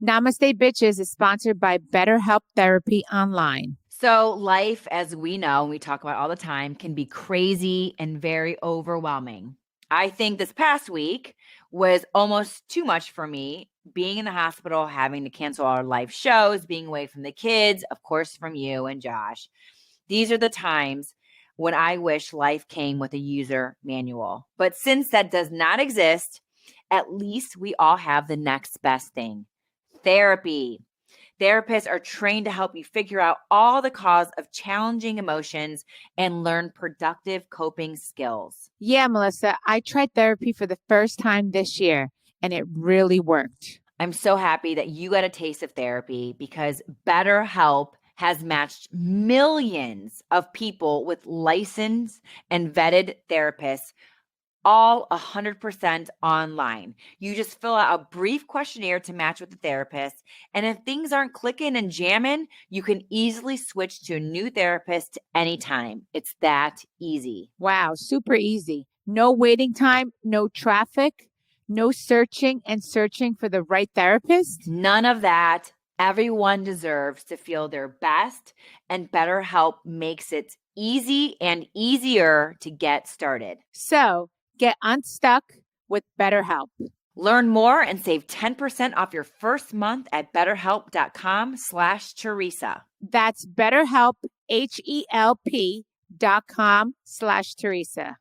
Namaste Bitches is sponsored by BetterHelp Therapy Online. So life, as we know, and we talk about all the time, can be crazy and very overwhelming. I think this past week was almost too much for me, being in the hospital, having to cancel our live shows, being away from the kids, of course, from you and Josh. These are the times when I wish life came with a user manual. But since that does not exist, at least we all have the next best thing: therapy. Therapists are trained to help you figure out all the cause of challenging emotions and learn productive coping skills. Yeah, Melissa, I tried therapy for the first time this year, and it really worked. I'm so happy that you got a taste of therapy, because BetterHelp has matched millions of people with licensed and vetted therapists, all 100% online. You just fill out a brief questionnaire to match with the therapist. And if things aren't clicking and jamming, you can easily switch to a new therapist anytime. It's that easy. Wow, super easy. No waiting time, no traffic, No searching and searching for the right therapist? None of that. Everyone deserves to feel their best, and BetterHelp makes it easy and easier to get started. So get unstuck with BetterHelp. Learn more and save 10% off your first month at betterhelp.com/Teresa. That's BetterHelp, HELP.com/Teresa.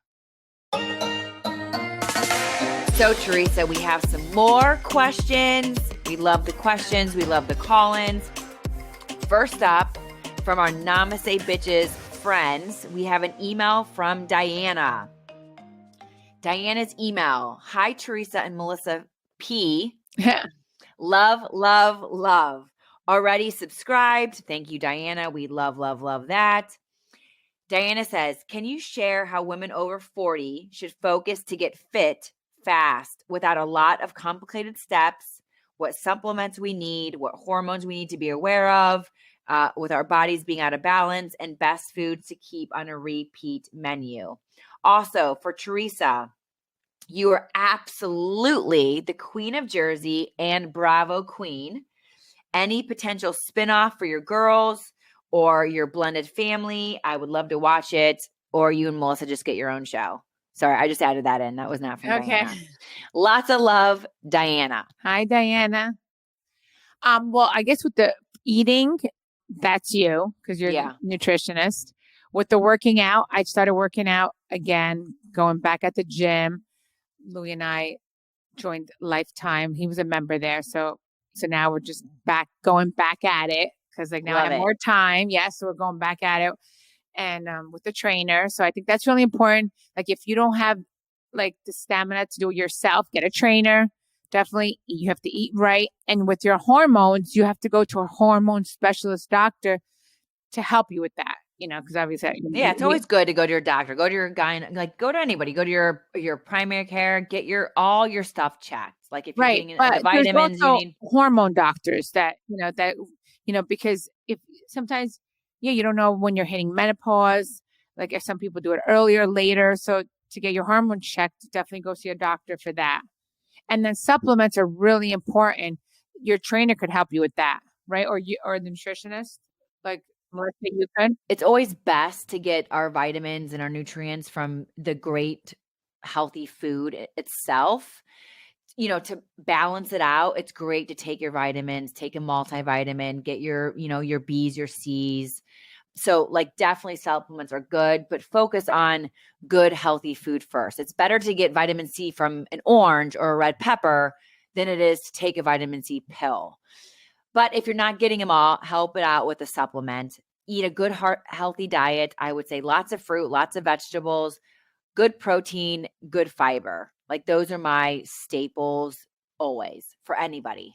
So, Teresa, we have some more questions. We love the questions. We love the call-ins. First up, from our Namaste Bitches friends, we have an email from Diana. Diana's email: Hi, Teresa and Melissa P. Love, love, love. Already subscribed. Thank you, Diana. We love, love, love that. Diana says, can you share how women over 40 should focus to get fit fast without a lot of complicated steps, what supplements we need, what hormones we need to be aware of, with our bodies being out of balance, and best foods to keep on a repeat menu? Also, for Teresa, you are absolutely the Queen of Jersey and Bravo Queen. Any potential spinoff for your girls or your blended family, I would love to watch it. Or you and Melissa just get your own show. Sorry, I just added that in. That was not from Diana. Lots of love, Diana. Hi, Diana. Well, I guess with the eating, that's you because you're a nutritionist. With the working out, I started working out again, going back at the gym. Louis and I joined Lifetime. He was a member there. So now we're just going back at it because now I have more time. Yes. So we're going back at it and with the trainer. So I think that's really important. Like if you don't have like the stamina to do it yourself, get a trainer. Definitely you have to eat right. And with your hormones, you have to go to a hormone specialist doctor to help you with that. Because obviously, it's always good to go to your doctor, go to your guy, like go to anybody, go to your primary care, get all your stuff checked. Like if you're getting the vitamins, you need hormone doctors that because if sometimes, you don't know when you're hitting menopause. Like if some people do it earlier, later. So to get your hormones checked, definitely go see a doctor for that. And then supplements are really important. Your trainer could help you with that, right? Or the nutritionist, like. You could. It's always best to get our vitamins and our nutrients from the great healthy food itself. To balance it out, it's great to take your vitamins, take a multivitamin, get your B's, your C's. So like definitely supplements are good, but focus on good, healthy food first. It's better to get vitamin C from an orange or a red pepper than it is to take a vitamin C pill. But if you're not getting them all, help it out with a supplement. Eat a good, healthy diet. I would say lots of fruit, lots of vegetables, good protein, good fiber. Like those are my staples always for anybody.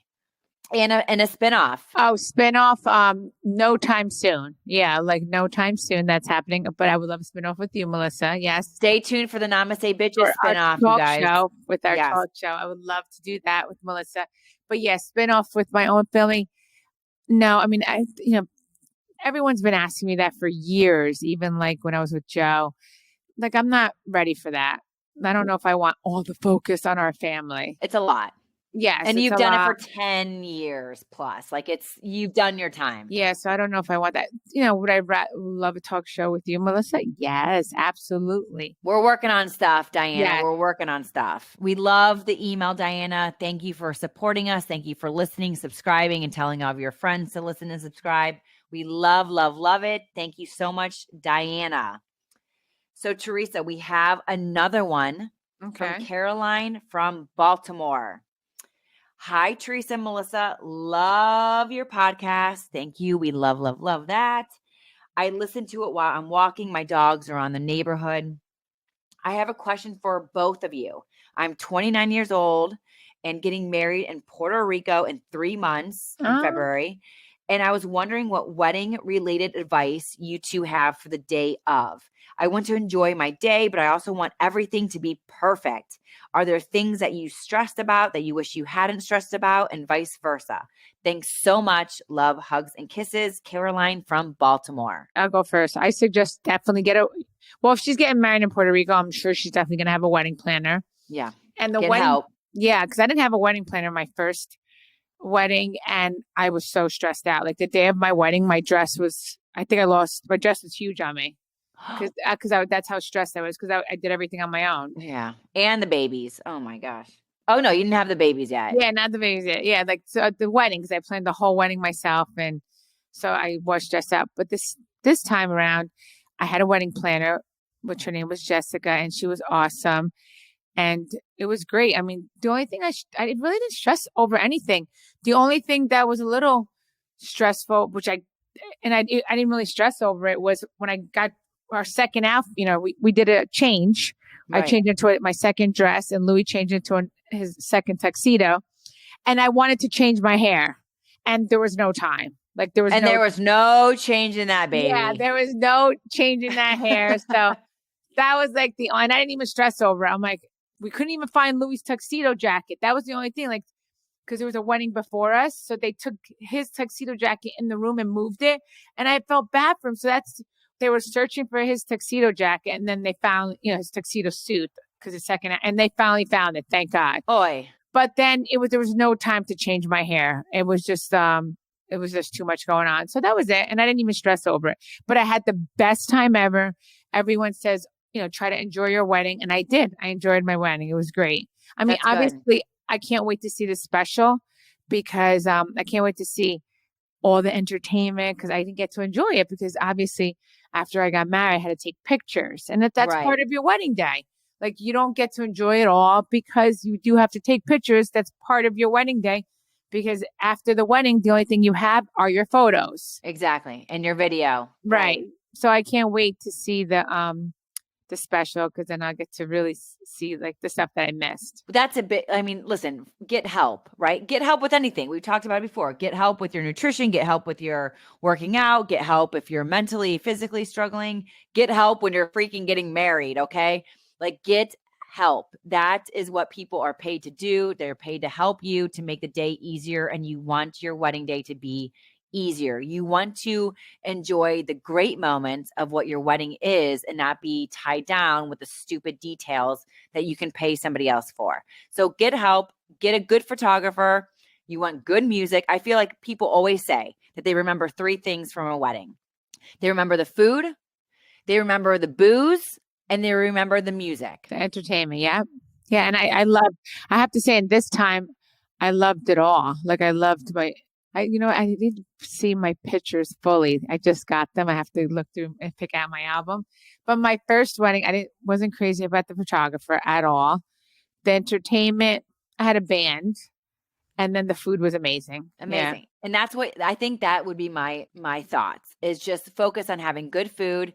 And a spinoff. Oh, spinoff. No time soon. Yeah, like no time soon. That's happening. But I would love a spinoff with you, Melissa. Yes. Stay tuned for the Namaste Bitches spinoff, you guys. Show with our talk show. I would love to do that with Melissa. But yes, spinoff with my own family. No, I mean, everyone's been asking me that for years, even like when I was with Joe. Like, I'm not ready for that. I don't know if I want all the focus on our family. It's a lot. Yes. And you've done it for 10 years plus. Like you've done your time. Yeah. So I don't know if I want that. Would I love a talk show with you, Melissa? Yes, absolutely. We're working on stuff, Diana. Yes. We're working on stuff. We love the email, Diana. Thank you for supporting us. Thank you for listening, subscribing, and telling all of your friends to listen and subscribe. We love, love, love it. Thank you so much, Diana. So Teresa, we have another one from Caroline from Baltimore. Hi, Teresa and Melissa. Love your podcast. Thank you. We love, love, love that. I listen to it while I'm walking my dogs around the neighborhood. I have a question for both of you. I'm 29 years old and getting married in Puerto Rico in 3 months in February. And I was wondering what wedding-related advice you two have for the day of. I want to enjoy my day, but I also want everything to be perfect. Are there things that you stressed about that you wish you hadn't stressed about, and vice versa? Thanks so much. Love, hugs, and kisses. Caroline from Baltimore. I'll go first. I suggest definitely if she's getting married in Puerto Rico, I'm sure she's definitely going to have a wedding planner. Yeah. And the wedding, Yeah, because I didn't have a wedding planner my first wedding, and I was so stressed out. Like the day of my wedding, my dress was, I think I lost, my dress was huge on me because that's how stressed I was because I did everything on my own. Yeah. And the babies. Oh my gosh. Oh no, you didn't have the babies yet. Yeah, not the babies yet. Yeah, like so at the wedding because I planned the whole wedding myself, and so I was stressed out. But this time around, I had a wedding planner, which her name was Jessica, and she was awesome. And it was great. I mean, the only thing I really didn't stress over anything. The only thing that was a little stressful, which I didn't really stress over it, was when I got our second outfit. You know, we did a change. I Right. changed into my second dress, and Louis changed into his second tuxedo. And I wanted to change my hair, and there was no time. Like there was There was no change in that yeah, baby. there was no changing that hair. So that was like and I didn't even stress over it. I'm like, we couldn't even find Louis' tuxedo jacket. That was the only thing, like, because there was a wedding before us. So they took his tuxedo jacket in the room and moved it. And I felt bad for him. So they were searching for his tuxedo jacket. And then they found, his tuxedo suit because and they finally found it. Thank God. Oy. But then there was no time to change my hair. It was just too much going on. So that was it. And I didn't even stress over it. But I had the best time ever. Everyone says, try to enjoy your wedding. And I did. I enjoyed my wedding. It was great. I mean, That's good. obviously, I can't wait to see the special because I can't wait to see all the entertainment because I didn't get to enjoy it because obviously after I got married, I had to take pictures. And that's Right. part of your wedding day. Like you don't get to enjoy it all because you do have to take pictures. That's part of your wedding day because after the wedding, the only thing you have are your photos. Exactly. And your video. Right. So I can't wait to see the special because then I'll get to really see like the stuff that I missed. That's a bit, I mean, listen, get help, right? Get help with anything. We've talked about it before. Get help with your nutrition, get help with your working out, get help if you're mentally, physically struggling, get help when you're freaking getting married, okay? Like get help. That is what people are paid to do. They're paid to help you to make the day easier, and you want your wedding day to be easier. You want to enjoy the great moments of what your wedding is and not be tied down with the stupid details that you can pay somebody else for. So get help, get a good photographer. You want good music. I feel like people always say that they remember 3 things from a wedding. They remember the food, they remember the booze, and they remember the music. The entertainment, yeah. Yeah, and I have to say in this time, I loved it all. Like I loved I didn't see my pictures fully. I just got them. I have to look through and pick out my album. But my first wedding, wasn't crazy about the photographer at all. The entertainment, I had a band, and then the food was amazing. Amazing. Yeah. And that's what I think that would be my thoughts is just focus on having good food,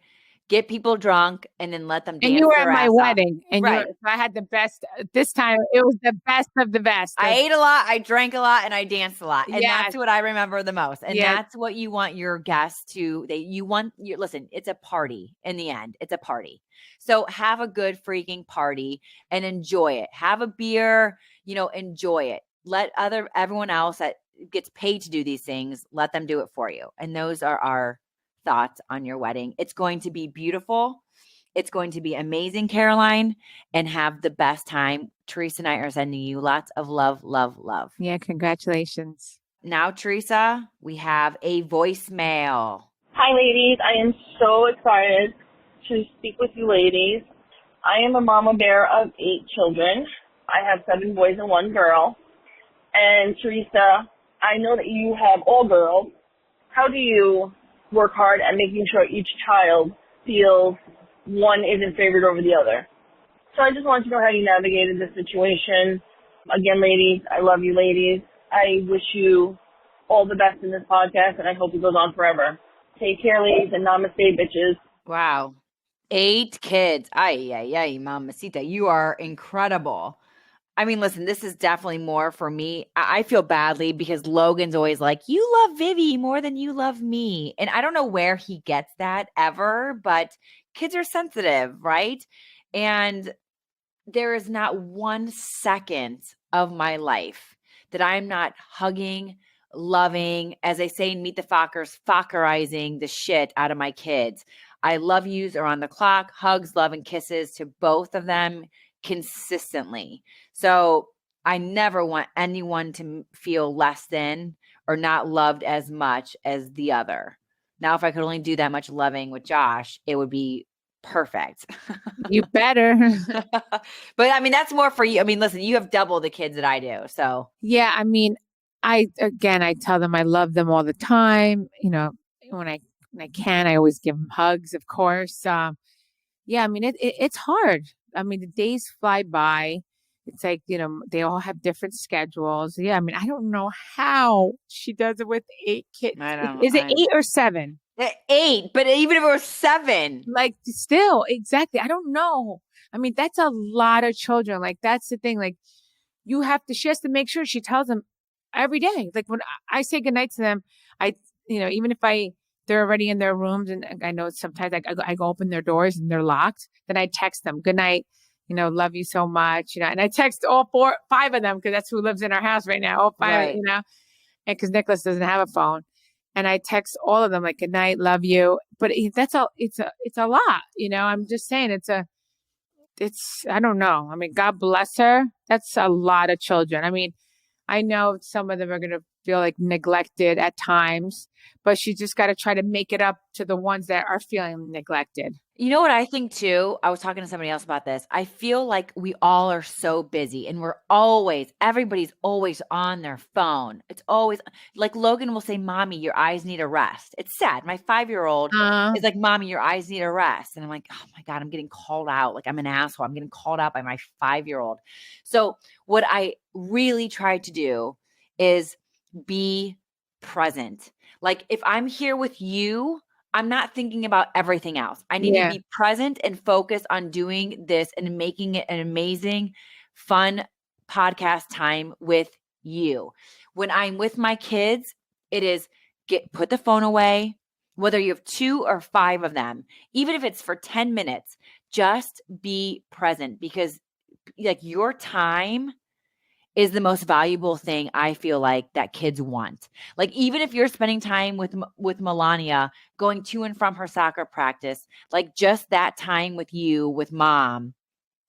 get people drunk, and then let them dance. And you were at my wedding, wedding, and right. I had the best. This time, it was the best of the best. I ate a lot, I drank a lot, and I danced a lot, and Yes. that's what I remember the most. And Yes. that's what you want your guests to. Listen. It's a party. In the end, it's a party. So have a good freaking party and enjoy it. Have a beer. Enjoy it. Let everyone else that gets paid to do these things, let them do it for you. And those are our thoughts on your wedding. It's going to be beautiful. It's going to be amazing, Caroline, and have the best time. Teresa and I are sending you lots of love, love, love. Yeah, congratulations. Now, Teresa, we have a voicemail. Hi, ladies. I am so excited to speak with you ladies. I am a mama bear of 8 children. I have 7 boys and 1 girl. And Teresa, I know that you have all girls. How do you work hard at making sure each child feels one isn't favored over the other? So I just wanted to know how you navigated this situation. Again, ladies, I love you ladies. I wish you all the best in this podcast, and I hope it goes on forever. Take care, ladies, and namaste, bitches. Wow. 8 kids. Ay, ay, ay, mamacita. You are incredible. I mean, listen, this is definitely more for me. I feel badly because Logan's always like, you love Vivi more than you love me. And I don't know where he gets that ever, but kids are sensitive, right? And there is not 1 second of my life that I'm not hugging, loving, as they say in Meet the Fockers, Fockerizing the shit out of my kids. I love yous are on the clock, hugs, love, and kisses to both of them consistently. So I never want anyone to feel less than or not loved as much as the other. Now, if I could only do that much loving with Josh, it would be perfect. You better. But I mean, that's more for you. I mean, listen, you have double the kids that I do. So Yeah, I mean, I tell them I love them all the time. You know, when I can, I always give them hugs, of course. Yeah, I mean, it's hard. I mean, the days fly by. It's like, you know, they all have different schedules. Yeah, I mean, I don't know how she does it with 8 kids. I don't. Is it 8 or 7? 8, but even if it was 7. Like, still, exactly. I don't know. I mean, that's a lot of children. Like, that's the thing. Like, she has to make sure she tells them every day. Like, when I say goodnight to them, even if they're already in their rooms, and I know sometimes I go open their doors and they're locked, then I text them, good night, love you so much, and I text all 5 of them, because that's who lives in our house right now, all 5, Right. and because Nicholas doesn't have a phone. And I text all of them like, good night, love you. But that's all, it's a lot, I'm just saying I don't know. I mean, God bless her. That's a lot of children. I mean, I know some of them are going to feel like neglected at times, but she just got to try to make it up to the ones that are feeling neglected. You know what I think too? I was talking to somebody else about this. I feel like we all are so busy, and everybody's always on their phone. It's always like Logan will say, Mommy, your eyes need a rest. It's sad. My 5-year-old is like, Mommy, your eyes need a rest. And I'm like, oh my God, I'm getting called out. Like, I'm an asshole. I'm getting called out by my 5-year-old. So what I really try to do is be present. Like, if I'm here with you, I'm not thinking about everything else. I need to be present and focus on doing this and making it an amazing, fun podcast time with you. When I'm with my kids, it is put the phone away, whether you have 2 or 5 of them, even if it's for 10 minutes, just be present, because like your time is the most valuable thing I feel like that kids want. Like, even if you're spending time with Melania going to and from her soccer practice, like just that time with you, with mom,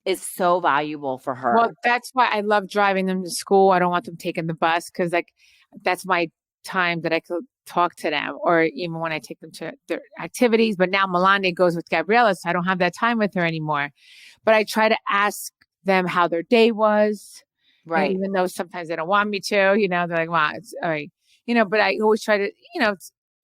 is so valuable for her. Well, that's why I love driving them to school. I don't want them taking the bus, because like that's my time that I could talk to them, or even when I take them to their activities. But now Melania goes with Gabriella, so I don't have that time with her anymore. But I try to ask them how their day was. Right. And even though sometimes they don't want me to, they're like, wow, it's all right. But I always try to,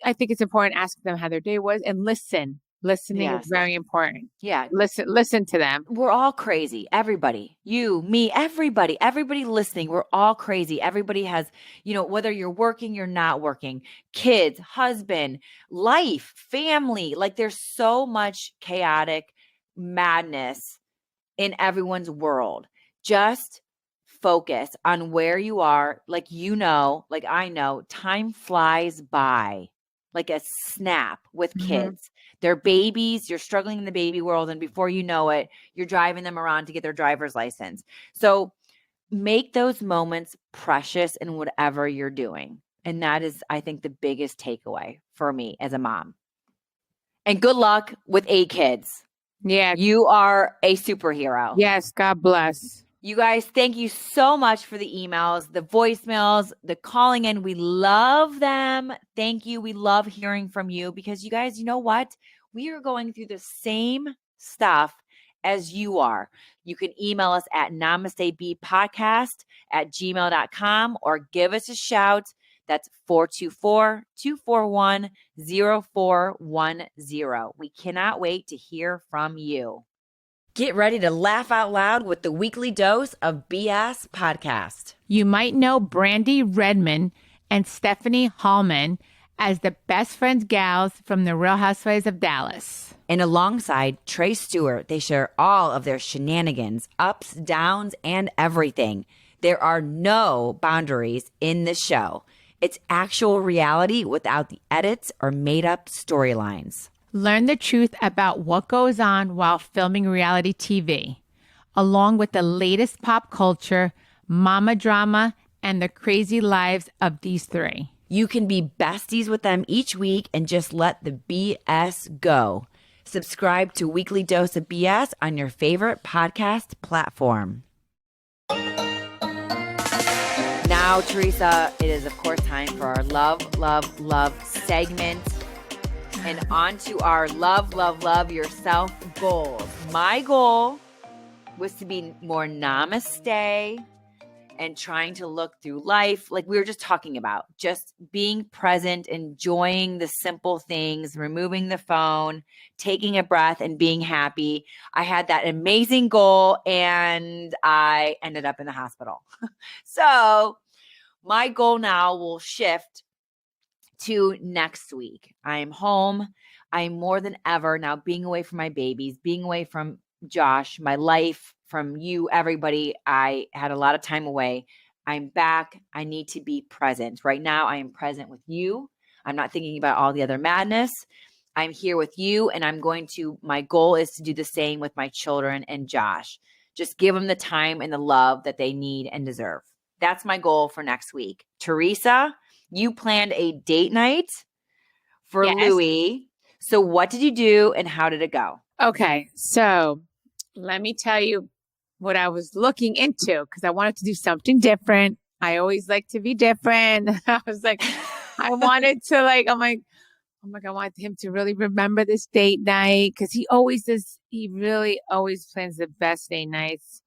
I think it's important to ask them how their day was and listen. Listening is very important. Yeah. Listen to them. We're all crazy. Everybody, you, me, everybody listening. We're all crazy. Everybody has, whether you're working, you're not working, kids, husband, life, family, like there's so much chaotic madness in everyone's world. Just focus on where you are. Like, like I know, time flies by like a snap with kids. They're babies. You're struggling in the baby world. And before you know it, you're driving them around to get their driver's license. So make those moments precious in whatever you're doing. And that is, I think, the biggest takeaway for me as a mom. And good luck with 8 kids. Yeah. You are a superhero. Yes. God bless. You guys, thank you so much for the emails, the voicemails, the calling in. We love them. Thank you. We love hearing from you, because you guys, you know what? We are going through the same stuff as you are. You can email us at namastebpodcast@gmail.com or give us a shout. That's 424-241-0410. We cannot wait to hear from you. Get ready to laugh out loud with the weekly dose of BS podcast. You might know Brandy Redmond and Stephanie Hallman as the best friends gals from the Real Housewives of Dallas. And alongside Trey Stewart, they share all of their shenanigans, ups, downs, and everything. There are no boundaries in this show. It's actual reality without the edits or made-up storylines. Learn the truth about what goes on while filming reality TV, along with the latest pop culture, mama drama, and the crazy lives of these 3. You can be besties with them each week and just let the BS go. Subscribe to Weekly Dose of BS on your favorite podcast platform. now, Teresa, it is, of course, time for our love, love, love segment. And on to our love, love, love yourself goals. My goal was to be more namaste and trying to look through life like we were just talking about, just being present, enjoying the simple things, removing the phone, taking a breath and being happy. I had that amazing goal and I ended up in the hospital. So my goal now will shift to next week. I am home. I am more than ever now being away from my babies, being away from Josh, my life, from you, everybody. I had a lot of time away. I'm back. I need to be present. Right now, I am present with you. I'm not thinking about all the other madness. I'm here with you, and my goal is to do the same with my children and Josh. Just give them the time and the love that they need and deserve. That's my goal for next week. Teresa, you planned a date night for Louie. So what did you do and how did it go? Okay, so let me tell you what I was looking into because I wanted to do something different. I always like to be different. I was like, I wanted to I'm like, oh my God, I want him to really remember this date night because he really always plans the best date nights.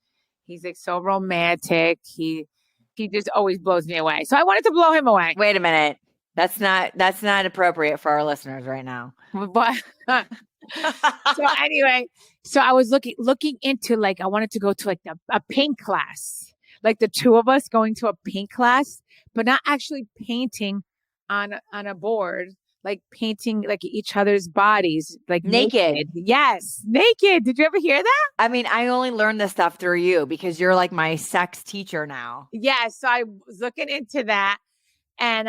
He's like so romantic. He just always blows me away. So I wanted to blow him away. Wait a minute. That's not appropriate for our listeners right now. But so anyway, so I was looking into I wanted to go to a paint class, like the two of us going to a paint class, but not actually painting on a board, like painting like each other's bodies, like naked. Yes, naked. Did you ever hear that? I mean, I only learned this stuff through you because you're like my sex teacher now. Yeah, so I was looking into that, and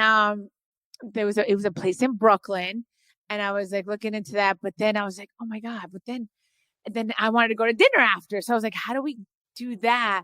it was a place in Brooklyn. And I was like looking into that, but then I was like, oh my God, but then I wanted to go to dinner after. So I was like, how do we do that?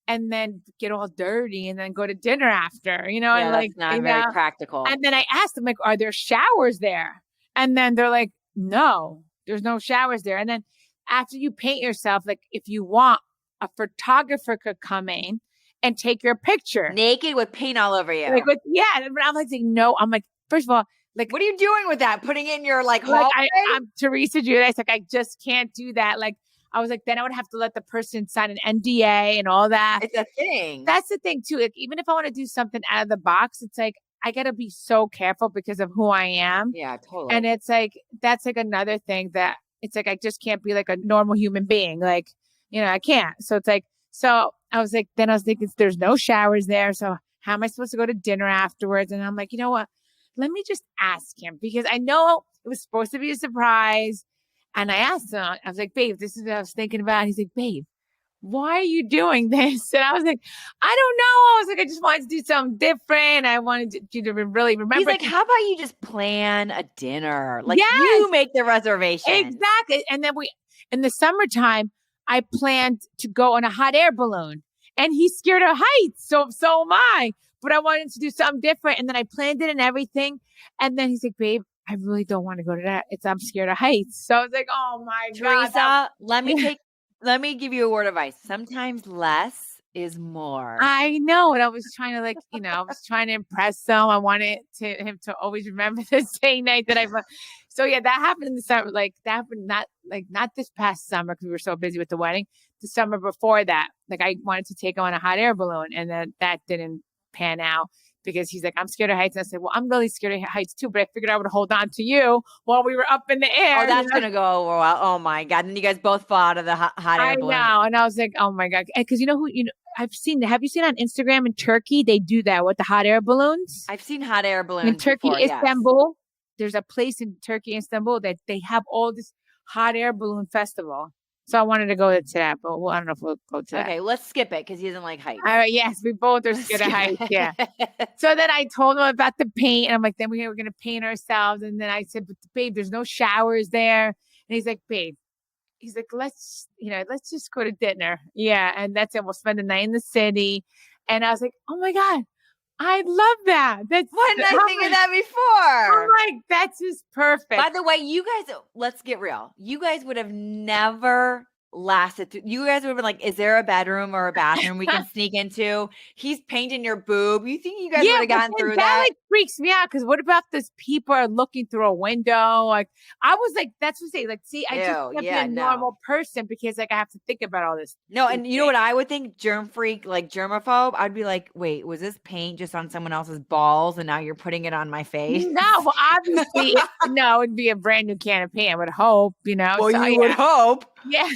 And then get all dirty and then go to dinner after, Yeah, and that's not very practical. And then I asked them, are there showers there? And then they're like, no, there's no showers there. And then after you paint yourself, if you want, a photographer could come in and take your picture. Naked with paint all over you. And I'm like, no. I'm like, first of all, what are you doing with that? Putting it in your hallway? I'm Teresa Judice. I just can't do that. I was like, then I would have to let the person sign an NDA and all that. It's a thing. That's the thing too. Even if I want to do something out of the box, it's I gotta be so careful because of who I am. Yeah, totally. And it's that's another thing that it's I just can't be a normal human being. I can't. So it's so I was thinking there's no showers there. So how am I supposed to go to dinner afterwards? And I'm like, you know what? Let me just ask him because I know it was supposed to be a surprise. And I asked him, I was like, babe, this is what I was thinking about. He's like, babe, why are you doing this? And I was like, I don't know. I was like, I just wanted to do something different. I wanted you to really remember. He's like, how about you just plan a dinner? Yes, you make the reservation. Exactly. And then in the summertime, I planned to go on a hot air balloon. And he's scared of heights. So am I. But I wanted to do something different. And then I planned it and everything. And then he's like, babe, I really don't want to go to that. I'm scared of heights. So I was like, oh my God. Teresa, let me give you a word of advice. Sometimes less is more. I know. And I was trying to I was trying to impress him. I wanted him to always remember this date night that so yeah, that happened in the summer. That happened not this past summer because we were so busy with the wedding. The summer before that, I wanted to take him on a hot air balloon and then that didn't pan out because he's like, I'm scared of heights. And I said, well, I'm really scared of heights too, but I figured I would hold on to you while we were up in the air. Oh, that's going to go over well. Oh my God. And you guys both fall out of the hot air balloon. I know. And I was like, oh my God. Because have you seen on Instagram in Turkey, they do that with the hot air balloons? I've seen hot air balloons in Turkey, before, Istanbul. Yes. There's a place in Turkey, Istanbul that they have all this hot air balloon festival. So I wanted to go to that, but I don't know if we'll go to that. Okay, let's skip it because he doesn't like heights. Yes, we both are scared of heights. Yeah. So then I told him about the paint, and I'm like, then we were going to paint ourselves. And then I said, but babe, there's no showers there. And he's like, babe, let's just go to dinner. Yeah, and that's it. We'll spend the night in the city. And I was like, oh my God, I love that. Why didn't I think of that before? I'm like, that's just perfect. By the way, you guys, let's get real. You guys would have never lasted through. You guys would have been like, is there a bedroom or a bathroom we can sneak into? He's painting your boob. You think you guys would have gotten through that? Like freaks me out because what about this people are looking through a window? Like I was like, that's what I say. Like, see, I just can't be a normal person because like I have to think about all this. No, and you know what I would think? Germ freak, like germaphobe. I'd be like, wait, was this paint just on someone else's balls and now you're putting it on my face? No, well, obviously, no, it'd be a brand new can of paint. I would hope, you know. Well, so, you would hope. Yeah.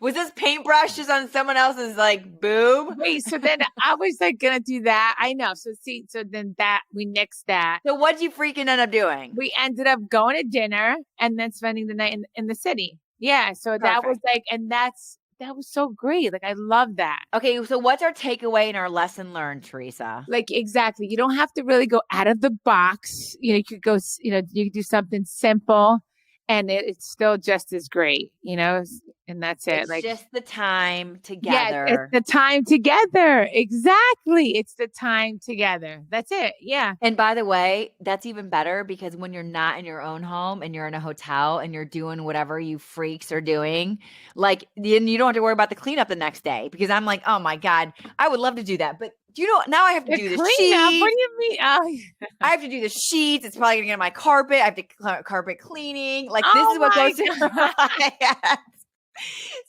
Was this paintbrush just on someone else's like boob? Wait, so then I was like gonna do that. I know. So see, so then that we nixed that. So what'd you freaking end up doing? We ended up going to dinner and then spending the night in the city. Yeah. So that was like, and that was so great. Like I love that. Okay, so what's our takeaway and our lesson learned, Teresa? Like exactly. You don't have to really go out of the box. You know, you could go, you know, you could do something simple and it's still just as great, you know, and that's it. It's like just the time together. Yeah, it's the time together. Exactly. It's the time together. That's it. Yeah. And by the way, that's even better because when you're not in your own home and you're in a hotel and you're doing whatever you freaks are doing, like you don't have to worry about the cleanup the next day because I'm like, oh my God, I would love to do that. But you know, now I have to do the sheets. What do you mean? Oh. I have to do the sheets. It's probably going to get on my carpet. I have to carpet cleaning. Like this is what goes through my head.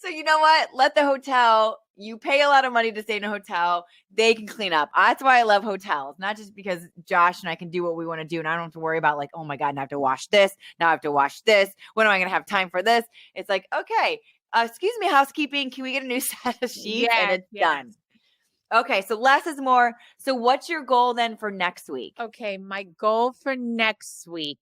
So you know what? Let the hotel, you pay a lot of money to stay in a hotel. They can clean up. That's why I love hotels. Not just because Josh and I can do what we want to do. And I don't have to worry about like, oh my God, now I have to wash this. Now I have to wash this. When am I going to have time for this? It's like, okay, excuse me, housekeeping. Can we get a new set of sheets? And it's done. Okay, so less is more. So what's your goal then for next week? Okay, my goal for next week.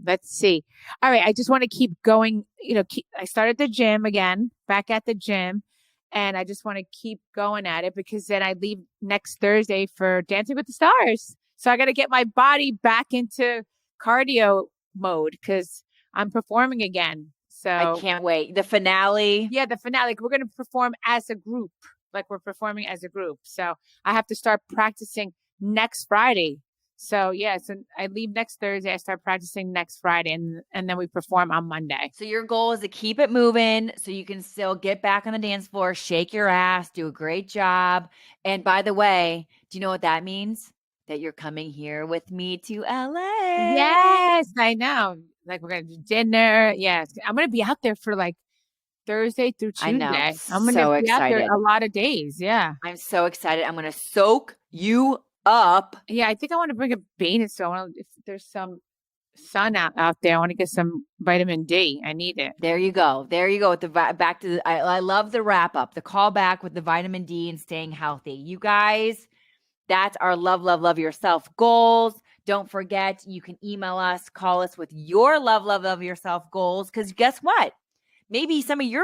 Let's see. All right, I just want to keep going. You know, I started the gym again, back at the gym, and I just want to keep going at it because then I leave next Thursday for Dancing with the Stars. So I got to get my body back into cardio mode because I'm performing again. So I can't wait. The finale. Yeah, the finale. Like, we're going to perform as a group. Like we're performing as a group. So I have to start practicing next Friday. So yeah, so I leave next Thursday. I start practicing next Friday and then we perform on Monday. So your goal is to keep it moving so you can still get back on the dance floor, shake your ass, do a great job. And by the way, do you know what that means? That you're coming here with me to LA. Yes, I know. Like we're going to do dinner. Yes. I'm going to be out there for like Thursday through Tuesday. I know. I'm going to be out there a lot of days. Yeah. I'm so excited. I'm going to soak you up. Yeah. I think I want to bring a bathing suit. If there's some sun out there, I want to get some vitamin D. I need it. There you go. There you go. With the back to the, I love the wrap up, the call back with the vitamin D and staying healthy. You guys, that's our love yourself goals. Don't forget, you can email us, call us with your love yourself goals. Because guess what? Maybe some of your